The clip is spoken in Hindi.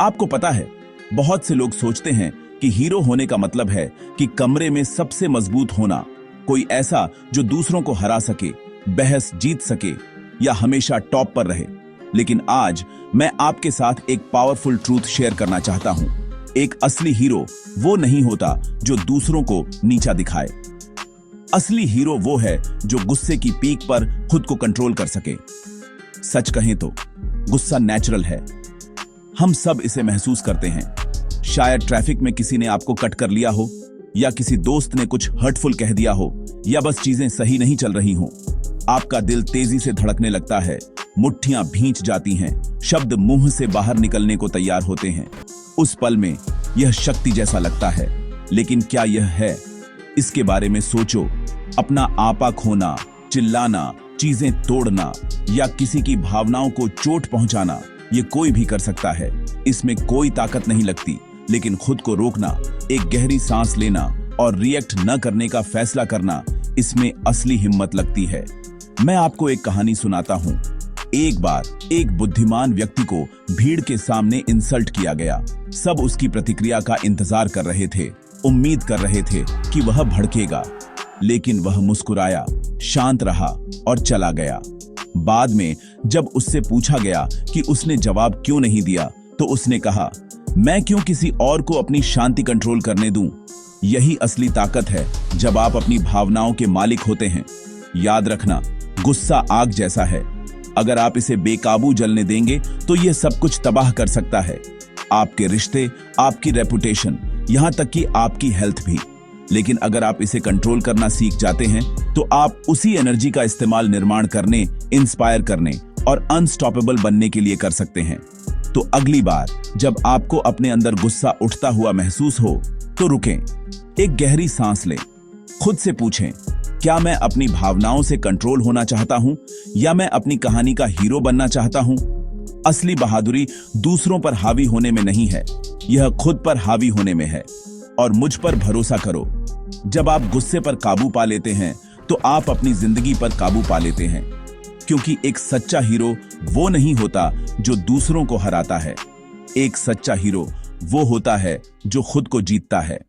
आपको पता है, बहुत से लोग सोचते हैं कि हीरो होने का मतलब है कि कमरे में सबसे मजबूत होना, कोई ऐसा जो दूसरों को हरा सके, बहस जीत सके या हमेशा टॉप पर रहे। लेकिन आज मैं आपके साथ एक पावरफुल ट्रूथ शेयर करना चाहता हूं। एक असली हीरो वो नहीं होता जो दूसरों को नीचा दिखाए। असली हीरो वो है जो गुस्से की पीक पर खुद को कंट्रोल कर सके। सच कहें तो गुस्सा नेचुरल है, हम सब इसे महसूस करते हैं। शायद ट्रैफिक में किसी ने आपको कट कर लिया हो, या किसी दोस्त ने कुछ हर्टफुल कह दिया हो, या बस चीजें सही नहीं चल रही हों। आपका दिल तेजी से धड़कने लगता है, मुट्ठियां भींच जाती हैं, शब्द मुंह से बाहर निकलने को तैयार होते हैं। उस पल में यह शक्ति जैसा लगता है, लेकिन क्या यह है? इसके बारे में सोचो। अपना आपा खोना, चिल्लाना, चीजें तोड़ना या किसी की भावनाओं को चोट पहुंचाना, ये कोई भी कर सकता है। इसमें कोई ताकत नहीं लगती, लेकिन खुद को रोकना, एक गहरी सांस लेना और रिएक्ट न करने का फैसला करना, इसमें असली हिम्मत लगती है। मैं आपको एक कहानी सुनाता हूं। एक बार एक बुद्धिमान व्यक्ति को भीड़ के सामने इंसल्ट किया गया। सब उसकी प्रतिक्रिया का इंतजार कर रहे थे, उम्मीद कर रहे थे कि वह भड़केगा, लेकिन वह मुस्कुराया, शांत रहा और चला गया। बाद में जब उससे पूछा गया कि उसने जवाब क्यों नहीं दिया, तो उसने कहा, मैं क्यों किसी और को अपनी शांति कंट्रोल करने दूं? यही असली ताकत है, जब आप अपनी भावनाओं के मालिक होते हैं। याद रखना, गुस्सा आग जैसा है, अगर आप इसे बेकाबू जलने देंगे तो यह सब कुछ तबाह कर सकता है। आपके रिश्ते, आपकी रेपुटेशन, यहां तक कि आपकी हेल्थ भी। लेकिन अगर आप इसे कंट्रोल करना सीख जाते हैं, तो आप उसी एनर्जी का इस्तेमाल निर्माण करने, इंस्पायर करने और अनस्टॉपेबल बनने के लिए कर सकते हैं। तो अगली बार जब आपको अपने अंदर गुस्सा उठता हुआ महसूस हो, तो रुकें, एक गहरी सांस लें, खुद से पूछें, क्या मैं अपनी भावनाओं से कंट्रोल होना चाहता हूं, या मैं अपनी कहानी का हीरो बनना चाहता हूं? असली बहादुरी दूसरों पर हावी होने में नहीं है, यह खुद पर हावी होने में है। और मुझ पर भरोसा करो, जब आप गुस्से पर काबू पा लेते हैं, तो आप अपनी जिंदगी पर काबू पा लेते हैं। क्योंकि एक सच्चा हीरो वो नहीं होता जो दूसरों को हराता है। एक सच्चा हीरो वो होता है जो खुद को जीतता है।